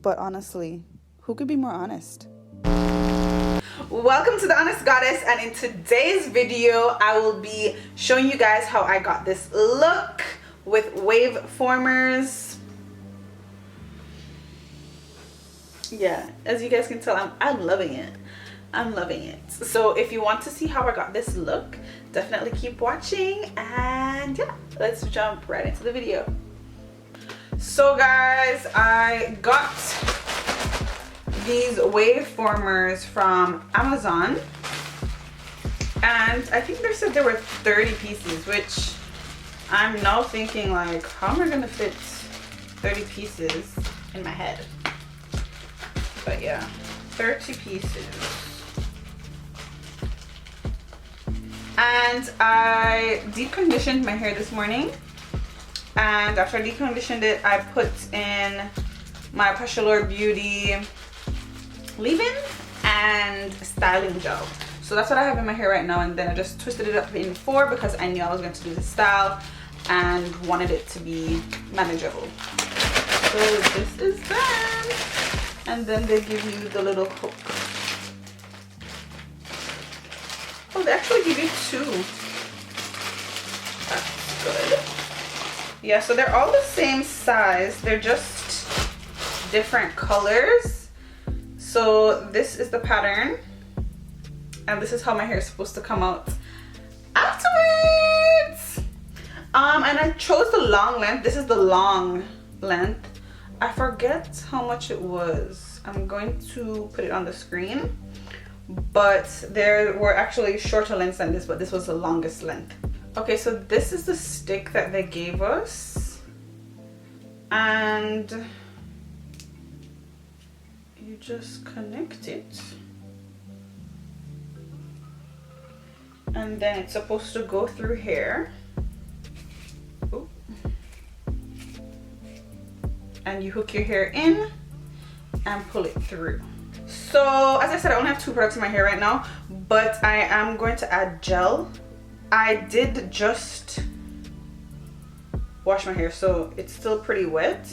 But honestly, who could be more honest? Welcome to The Honest Goddess, and in today's video I will be showing you guys how I got this look with Waveformers. Yeah, as you guys can tell, I'm loving it. I'm loving it. So if you want to see how I got this look, definitely keep watching, and yeah, let's jump right into the video. So guys, I got these Waveformers from Amazon, and I think they said there were 30 pieces, which I'm now thinking, like, how am I gonna fit 30 pieces in my head? But yeah, 30 pieces. And I deep conditioned my hair this morning, and after I deep conditioned it, I put in my Pashalore Beauty leave-in and styling gel. So that's what I have in my hair right now, and then I just twisted it up in 4 because I knew I was going to do the style and wanted it to be manageable. So this is them, and then they give you the little hook. Oh, they actually give you 2. That's good. Yeah, so they're all the same size, they're just different colors. So this is the pattern, and this is how my hair is supposed to come out afterwards. And I chose the long length. This is the long length. I forget how much it was. I'm going to put it on the screen, but there were actually shorter lengths than this, but this was the longest length. Okay, so this is the stick that they gave us, and you just connect it, and then it's supposed to go through here. Ooh. And you hook your hair in and pull it through. So as I said, I only have 2 products in my hair right now, but I am going to add gel. I did just wash my hair, so it's still pretty wet.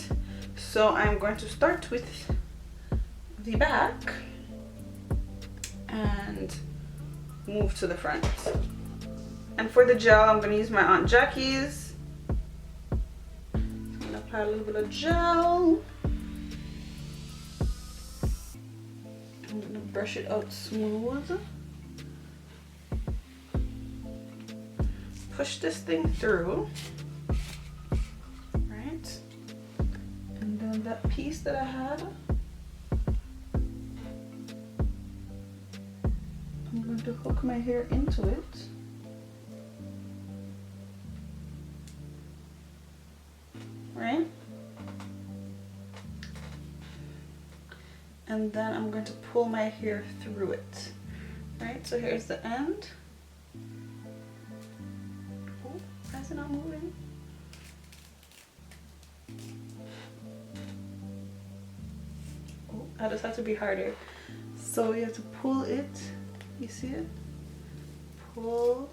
So I'm going to start with the back and move to the front. And for the gel, I'm going to use my Aunt Jackie's. I'm going to apply a little bit of gel. I'm going to brush it out smooth. Push this thing through, right? And then that piece that I had, I'm going to hook my hair into it. Right? And then I'm going to pull my hair through it. Right? So here's the end. Is it not moving? Oh, I just have to be harder. So you have to pull it. You see it? Pull.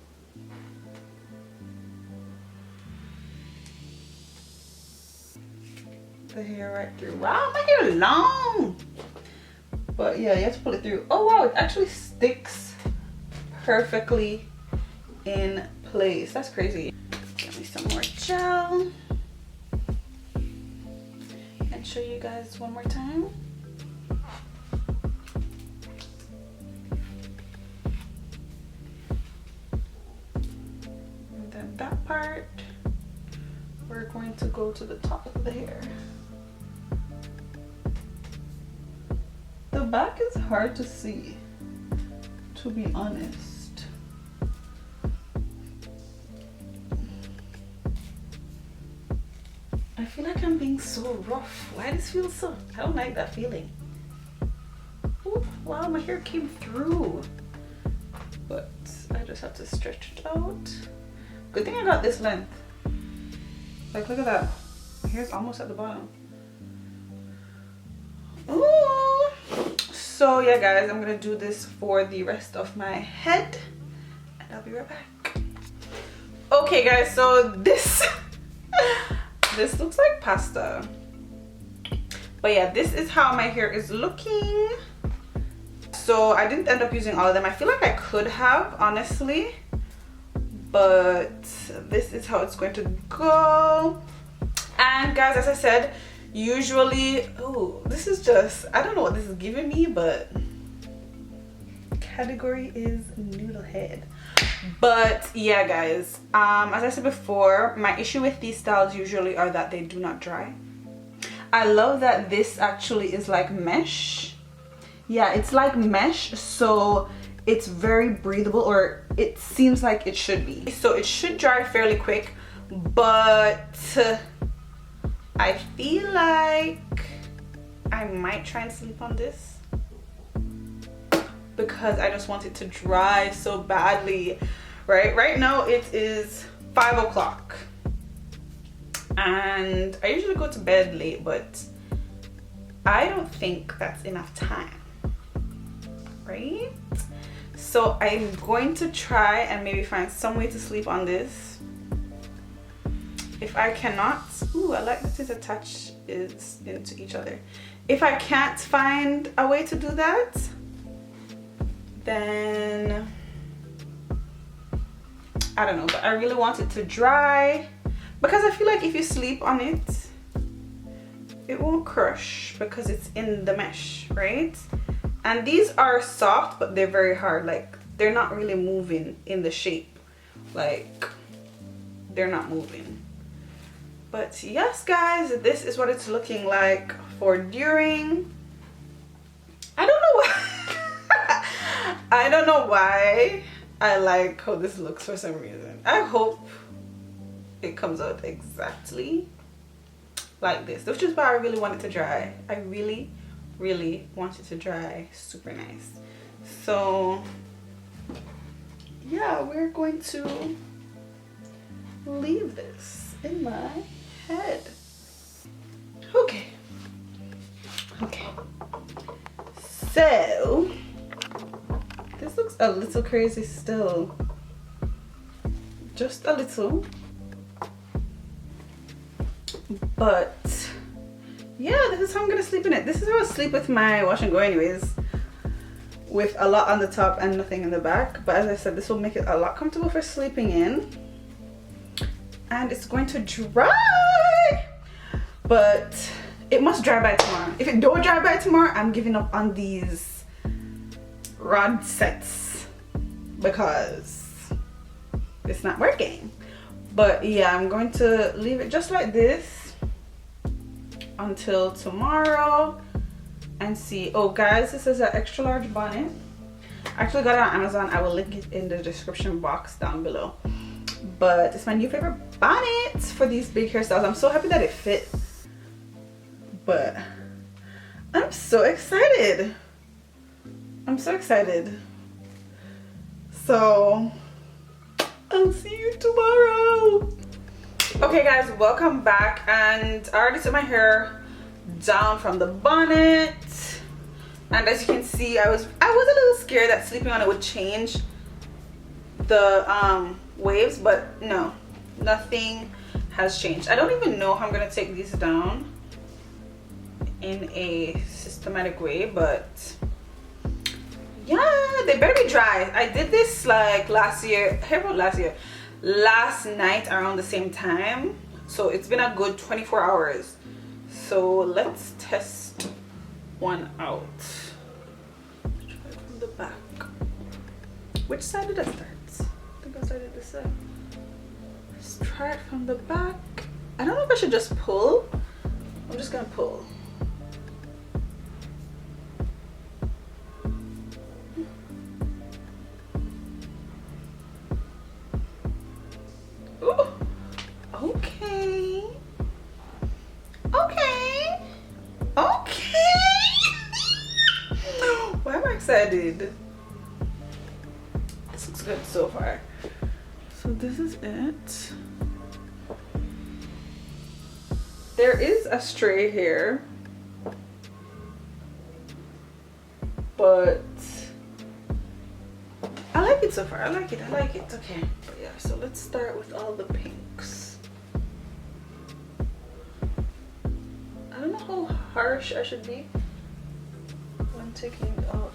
The hair right through. Wow, my hair is long. But yeah, you have to pull it through. Oh wow, it actually sticks perfectly in place. That's crazy. Give me some more gel and show you guys one more time. And then that part, we're going to go to the top of the hair. The back is hard to see, to be honest. I feel like I'm being so rough. Why does this feel so? I don't like that feeling. Ooh, wow, my hair came through. But I just have to stretch it out. Good thing I got this length. Like, look at that. My hair's almost at the bottom. Ooh. So yeah guys, I'm gonna do this for the rest of my head, and I'll be right back. Okay guys, so this looks like pasta, But yeah, this is how my hair is looking. So I didn't end up using all of them. I feel like I could have, honestly, but this is how it's going to go. And guys, as I said, usually, oh, this is just, I don't know what this is giving me, but category is noodle head. But yeah guys, as I said before, my issue with these styles usually are that they do not dry. I love that this actually is like mesh. Yeah, it's like mesh, so it's very breathable, or it seems like it should be. So it should dry fairly quick, but I feel like I might try and sleep on this because I just want it to dry so badly. Right now it is 5 o'clock and I usually go to bed late, but I don't think that's enough time, right? So I'm going to try and maybe find some way to sleep on this. If I cannot, ooh, I like that it's attached into each other. If I can't find a way to do that, then I don't know, but I really want it to dry because I feel like if you sleep on it, it won't crush because it's in the mesh, right? And these are soft, but they're very hard. Like, they're not really moving in the shape. Like, they're not moving. But yes guys, this is what it's looking like for during. I don't know why. I don't know why I like how this looks for some reason. I hope it comes out exactly like this, which is why I really want it to dry. I really want it to dry super nice. So yeah, we're going to leave this in my head. Okay, so this looks a little crazy still, just a little, but yeah, this is how I'm gonna sleep in it. This is how I sleep with my wash and go anyways, with a lot on the top and nothing in the back. But as I said, this will make it a lot comfortable for sleeping in, and it's going to dry, but it must dry by tomorrow. If it don't dry by tomorrow, I'm giving up on these rod sets because it's not working. But yeah, I'm going to leave it just like this until tomorrow and see. Oh guys, this is an extra large bonnet. I actually got it on Amazon. I will link it in the description box down below. But it's my new favorite bonnet for these big hairstyles. I'm so happy that it fit, but I'm so excited. I'm so excited. So I'll see you tomorrow. Okay guys, welcome back, and I already took my hair down from the bonnet, and as you can see, I was a little scared that sleeping on it would change the waves, but no, nothing has changed. I don't even know how I'm gonna take these down in a systematic way, but yeah, they better be dry. I did this like last night around the same time, so it's been a good 24 hours. So let's test one out. Try it from the back. Which side did I start? I think I started this side. Let's try it from the back. I don't know if I should just pull. I'm just gonna pull. Ooh. Okay. Why am I excited? This looks good so far. So this is it. There is a stray hair, but I like it so far. I like it. Okay, but yeah, so let's start with all the pinks. I don't know how harsh I should be when taking it off.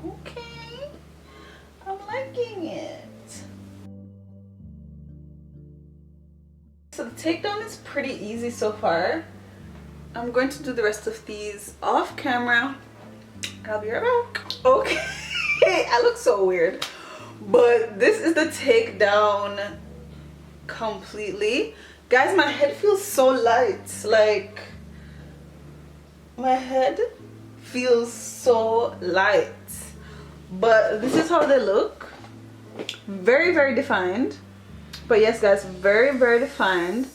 Okay, I'm liking it. So the takedown is pretty easy so far. I'm going to do the rest of these off camera. I'll be right back. Okay, I look so weird, but this is the takedown completely. Guys, my head feels so light. Like, my head feels so light. But this is how they look. Very, very defined. But yes, guys, very, very defined.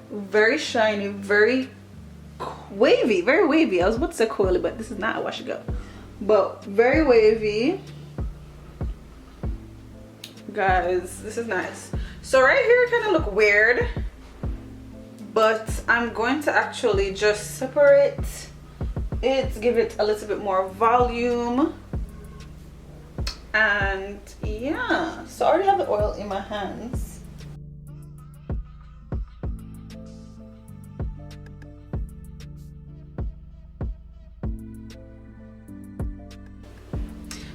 Very shiny, very wavy, very wavy. I was about to say coily, but this is not a wash and go. But very wavy. Guys, this is nice. So right here kind of look weird, but I'm going to actually just separate it, give it a little bit more volume. And yeah, so I already have the oil in my hands.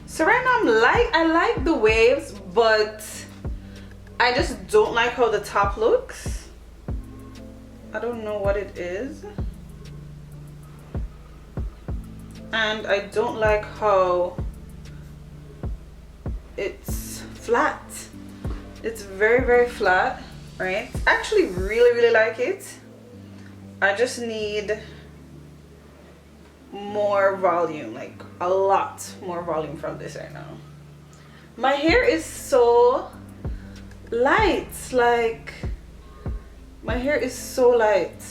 So right now I like the waves, but I just don't like how the top looks. I don't know what it is. And I don't like how it's flat. It's very, very flat, right? I actually really, really like it. I just need more volume, like a lot more volume from this right now. My hair is so light, like my hair is so light.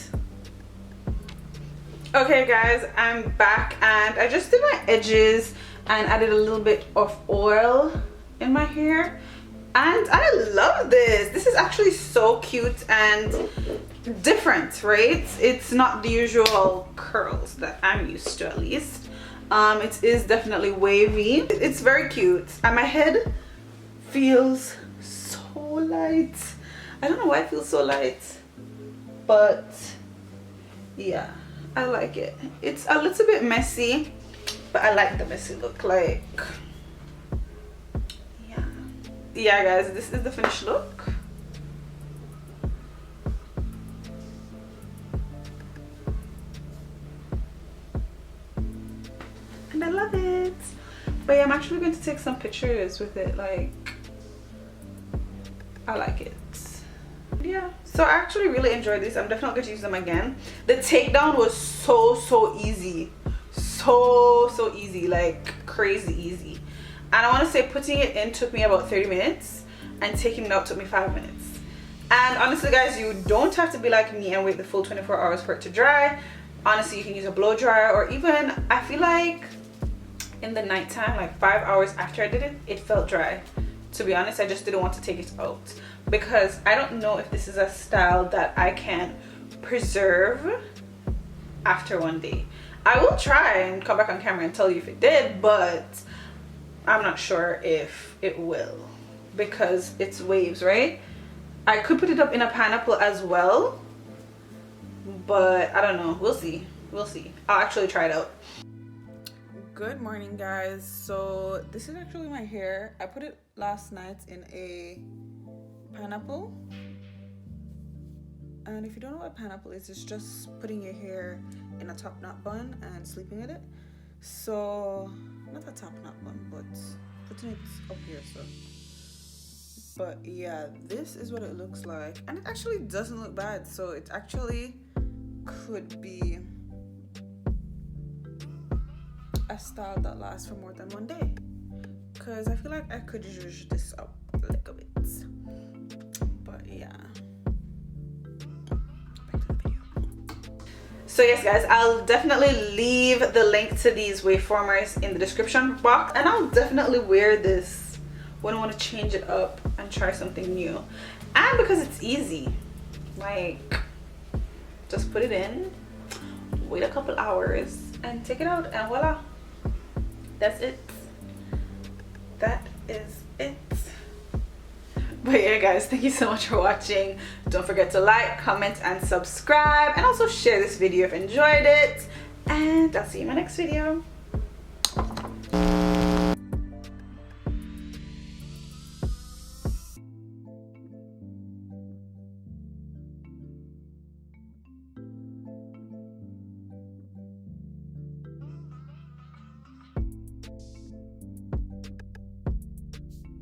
Okay guys, I'm back and I just did my edges and added a little bit of oil in my hair, and I love this. This is actually so cute and different, right? It's not the usual curls that I'm used to, at least. It is definitely wavy. It's very cute and my head feels so light. I don't know why it feels so light, but yeah, I like it. It's a little bit messy, but I like the messy look. Like, yeah guys, this is the finished look. And I love it. But yeah, I'm actually going to take some pictures with it. Like, I like it. Yeah, so I actually really enjoyed this. I'm definitely going to use them again. The takedown was so easy. So easy, like crazy easy. And I want to say putting it in took me about 30 minutes and taking it out took me 5 minutes. And honestly guys, you don't have to be like me and wait the full 24 hours for it to dry. Honestly, you can use a blow dryer, or even, I feel like in the nighttime, like 5 hours after I did it, it felt dry. To be honest, I just didn't want to take it out because I don't know if this is a style that I can preserve after one day. I will try and come back on camera and tell you if it did, but I'm not sure if it will because it's waves, right? I could put it up in a pineapple as well, but I don't know. We'll see. We'll see. I'll actually try it out. Good morning guys. So this is actually my hair. I put it last night in a pineapple, and if you don't know what pineapple is, it's just putting your hair in a top knot bun and sleeping in it. So not a top knot bun, but putting it up here. So but yeah, this is what it looks like, and it actually doesn't look bad. So it actually could be a style that lasts for more than one day, because I feel like I could zhuzh this up a little bit. But yeah, back to the video. So yes guys, I'll definitely leave the link to these waveformers in the description box, and I'll definitely wear this when I want to change it up and try something new. And because it's easy, like just put it in, wait a couple hours and take it out, and voila, that's it. That is it. But yeah guys, thank you so much for watching. Don't forget to like, comment, and subscribe, and also share this video if you enjoyed it. And I'll see you in my next video.